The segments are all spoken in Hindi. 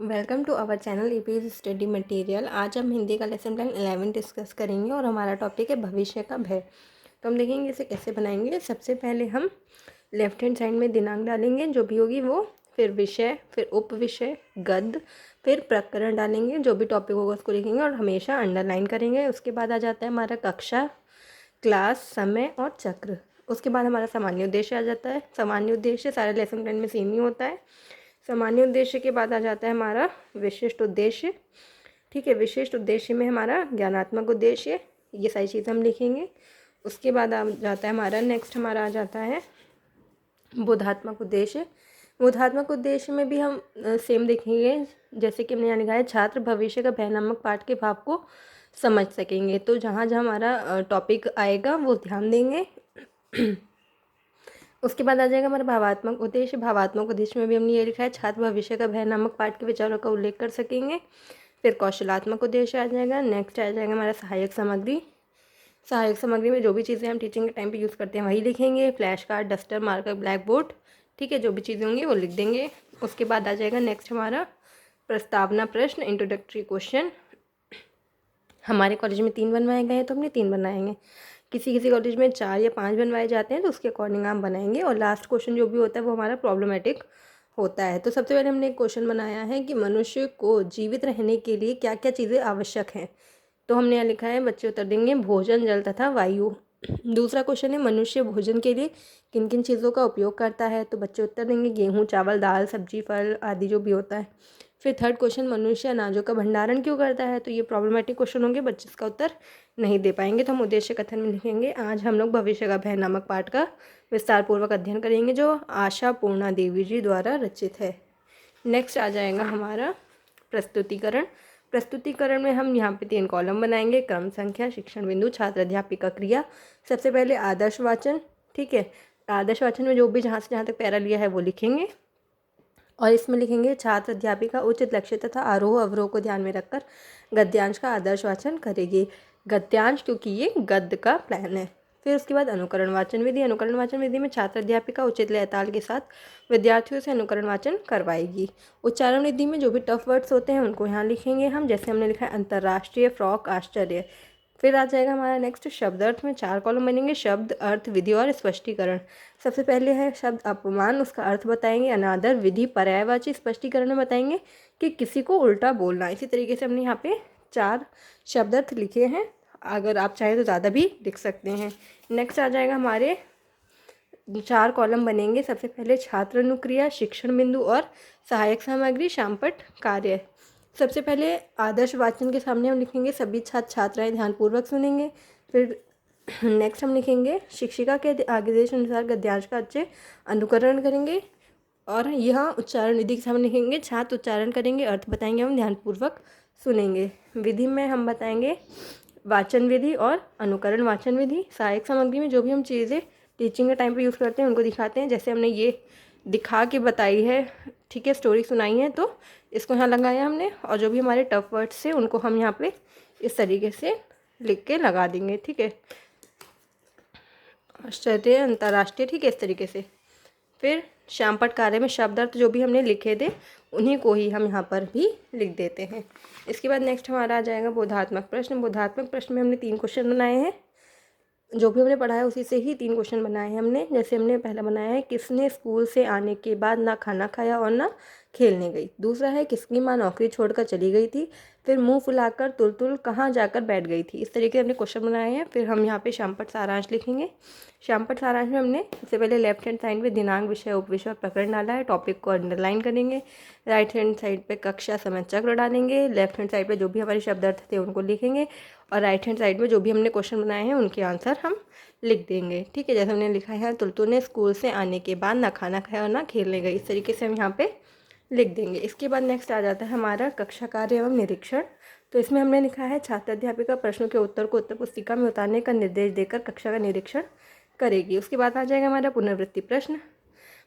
Welcome to our channel EPS study material. आज हम हिंदी का लेसन प्लान 11 डिस्कस करेंगे और हमारा टॉपिक है भविष्य का भय। तो हम देखेंगे इसे कैसे बनाएंगे। सबसे पहले हम लेफ्ट हैंड साइड में दिनांक डालेंगे जो भी होगी वो, फिर विषय, फिर उप विषय, गद्य, फिर प्रकरण डालेंगे, जो भी टॉपिक होगा उसको लिखेंगे और हमेशा अंडरलाइन करेंगे। उसके बाद आ जाता है हमारा कक्षा, क्लास, समय और चक्र। उसके बाद हमारा सामान्य उद्देश्य आ जाता है। सामान्य उद्देश्य सारे लेसन प्लान में सेम ही होता है। सामान्य उद्देश्य के बाद आ जाता है हमारा विशिष्ट उद्देश्य। ठीक है, विशिष्ट उद्देश्य में हमारा ज्ञानात्मक उद्देश्य, ये सारी चीज़ हम लिखेंगे। उसके बाद आ जाता है हमारा नेक्स्ट हमारा आ जाता है बोधात्मक उद्देश्य। बोधात्मक उद्देश्य में भी हम सेम देखेंगे, जैसे कि हमने यहाँ लिखा है छात्र भविष्य का भय नामक पाठ के भाव को समझ सकेंगे। तो जहाँ जहाँ हमारा टॉपिक आएगा वो ध्यान देंगे। उसके बाद आ जाएगा हमारा भावात्मक उद्देश्य। भावात्मक उद्देश्य में भी हमने ये लिखा है छात्र भविष्य का भय नामक पाठ के विचारों का उल्लेख कर सकेंगे। फिर कौशलात्मक उद्देश्य आ जाएगा। नेक्स्ट आ जाएगा हमारा सहायक सामग्री। सहायक सामग्री में जो भी चीज़ें हम टीचिंग के टाइम पे यूज़ करते हैं वही लिखेंगे। Flash card, duster, marker, black board, ठीक है, जो भी चीज़ें होंगी वो लिख देंगे। उसके बाद आ जाएगा नेक्स्ट हमारा प्रस्तावना प्रश्न, इंट्रोडक्टरी क्वेश्चन। हमारे कॉलेज में 3 बनवाए गए हैं तो हमने 3 बनाएंगे। किसी किसी कॉलेज में 4 या 5 बनवाए जाते हैं तो उसके अकॉर्डिंग हम बनाएंगे। और लास्ट क्वेश्चन जो भी होता है वो हमारा प्रॉब्लमेटिक होता है। तो सबसे पहले हमने एक क्वेश्चन बनाया है कि मनुष्य को जीवित रहने के लिए क्या क्या चीज़ें आवश्यक हैं। तो हमने यहाँ लिखा है, बच्चे उत्तर देंगे भोजन, जल तथा वायु। दूसरा क्वेश्चन है मनुष्य भोजन के लिए किन किन चीज़ों का उपयोग करता है। तो बच्चे उत्तर देंगे गेहूँ, चावल, दाल, सब्जी, फल आदि जो भी होता है। फिर थर्ड क्वेश्चन मनुष्य अनाजों का भंडारण क्यों करता है। तो ये प्रॉब्लमेटिक क्वेश्चन होंगे, बच्चे इसका उत्तर नहीं दे पाएंगे। तो हम उद्देश्य कथन में लिखेंगे आज हम लोग भविष्य का भय नामक पाठ का विस्तार पूर्वक अध्ययन करेंगे जो आशा पूर्णा देवी जी द्वारा रचित है। नेक्स्ट आ जाएगा हमारा प्रस्तुतिकरण। प्रस्तुतिकरण में हम यहाँ पे 3 कॉलम बनाएंगे। क्रम संख्या, शिक्षण बिंदु, छात्र अध्यापिका क्रिया। सबसे पहले आदर्श वाचन। ठीक है, आदर्श वाचन में जो भी जहाँ से जहाँ तक पैरा लिया है वो लिखेंगे और इसमें लिखेंगे छात्र अध्यापिका उचित लक्ष्य तथा आरोह अवरोह को ध्यान में रखकर गद्यांश का आदर्श वाचन करेगी। गद्यांश क्योंकि ये गद्य का प्लान है। फिर उसके बाद अनुकरण वाचन विधि। अनुकरण वाचन विधि में छात्र अध्यापिका उचित लय ताल के साथ विद्यार्थियों से अनुकरण वाचन करवाएगी। उच्चारण विधि में जो भी टफ वर्ड्स होते हैं उनको यहाँ लिखेंगे हम, जैसे हमने लिखा है अंतर्राष्ट्रीय, फ्रॉक, आश्चर्य। फिर आ जाएगा हमारा नेक्स्ट शब्द अर्थ में 4 कॉलम बनेंगे। शब्द अर्थ, विधि और स्पष्टीकरण। सबसे पहले है शब्द अपमान, उसका अर्थ बताएंगे। अनादर, विधि, पर्यायवाची, स्पष्टीकरण में बताएंगे कि किसी को उल्टा बोलना। इसी तरीके से हमने यहाँ पे 4 शब्द अर्थ लिखे हैं। अगर आप चाहें तो ज़्यादा भी लिख सकते हैं। नेक्स्ट आ जाएगा हमारे 4 कॉलम बनेंगे। सबसे पहले छात्र अनुक्रिया, शिक्षण बिंदु और सहायक सामग्री, शामपट, कार्य। सबसे पहले आदर्श वाचन के सामने हम लिखेंगे सभी छात्र छात्राएं ध्यानपूर्वक सुनेंगे। फिर नेक्स्ट हम लिखेंगे शिक्षिका के आदेश अनुसार गद्यांश का अच्छे अनुकरण करेंगे। और यह उच्चारण विधि के सामने लिखेंगे छात्र उच्चारण करेंगे, अर्थ बताएंगे, हम ध्यानपूर्वक सुनेंगे। विधि में हम बताएंगे वाचन विधि और अनुकरण वाचन विधि। सहायक सामग्री में जो भी हम चीज़ें टीचिंग के टाइम पे यूज़ करते हैं उनको दिखाते हैं, जैसे हमने ये दिखा के बताई है, ठीक है, स्टोरी सुनाई है तो इसको यहाँ लगाया हमने। और जो भी हमारे टफ वर्ड्स थे उनको हम यहाँ पे इस तरीके से लिख के लगा देंगे। ठीक है, आश्चर्य, अंतर्राष्ट्रीय, ठीक है, इस तरीके से। फिर शामपट कार्य में शब्द अर्थ जो भी हमने लिखे थे उन्हीं को ही हम यहाँ पर भी लिख देते हैं। इसके बाद नेक्स्ट हमारा आ जाएगा बोधात्मक प्रश्न। बोधात्मक प्रश्न में हमने 3 क्वेश्चन बनाए हैं। जो भी हमने पढ़ा है उसी से ही 3 क्वेश्चन बनाए हैं हमने। जैसे हमने पहला बनाया है किसने स्कूल से आने के बाद ना खाना खाया और ना खेलने गई। दूसरा है किसकी माँ नौकरी छोड़कर चली गई थी। फिर मुंह फुलाकर तुलतुल कहाँ जाकर बैठ गई थी। इस तरीके से हमने क्वेश्चन बनाए हैं। फिर हम यहाँ पे शामपट सारांश लिखेंगे। शामपट सारांश में हमने सबसे पहले लेफ्ट हैंड साइड में दिनांक, विषय, उपविषय और प्रकरण डाला है। टॉपिक को अंडरलाइन करेंगे। राइट हैंड साइड पे कक्षा, समय, चक्र डालेंगे। लेफ्ट हैंड साइड पे जो भी हमारे शब्द अर्थ थे उनको लिखेंगे और राइट हैंड साइड में जो भी हमने क्वेश्चन बनाए हैं उनके आंसर हम लिख देंगे। ठीक है, जैसे हमने लिखा है तुलतुल ने स्कूल से आने के बाद ना खाना खाया और ना खेलने गई। इस तरीके से हम यहाँ पे लिख देंगे। इसके बाद नेक्स्ट आ जाता है हमारा कक्षा कार्य एवं निरीक्षण। तो इसमें हमने लिखा है छात्र अध्यापिका प्रश्नों के उत्तर को उत्तर पुस्तिका में उतारने का निर्देश देकर कक्षा का निरीक्षण करेगी। उसके बाद आ जाएगा हमारा पुनरावृत्ति प्रश्न।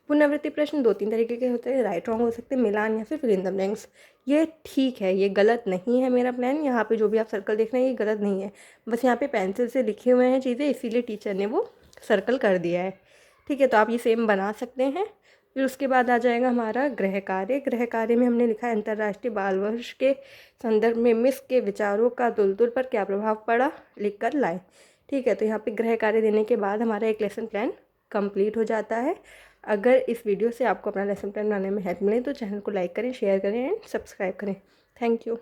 पुनरावृत्ति प्रश्न 2-3 तरीके के होते हैं, राइट रॉन्ग हो सकते हैं, मिलान या फिर फिल इन द ब्लैंक्स। ये ठीक है, ये गलत नहीं है मेरा प्लान। यहाँ पे जो भी आप सर्कल देख रहे हैं ये गलत नहीं है, बस यहाँ पे पेंसिल से लिखे हुए हैं चीज़ें, इसीलिए टीचर ने वो सर्कल कर दिया है। ठीक है, तो आप ये सेम बना सकते हैं फिर उसके बाद आ जाएगा हमारा गृह कार्य। गृह कार्य में हमने लिखा है अंतर्राष्ट्रीय बाल वर्ष के संदर्भ में मिस के विचारों का तुलतुल पर क्या प्रभाव पड़ा, लिख कर लाएँ। ठीक है, तो यहाँ पे गृह कार्य देने के बाद हमारा एक लेसन प्लान कंप्लीट हो जाता है। अगर इस वीडियो से आपको अपना लेसन प्लान बनाने में हेल्प मिले तो चैनल को लाइक करें, शेयर करें एंड सब्सक्राइब करें। Thank you.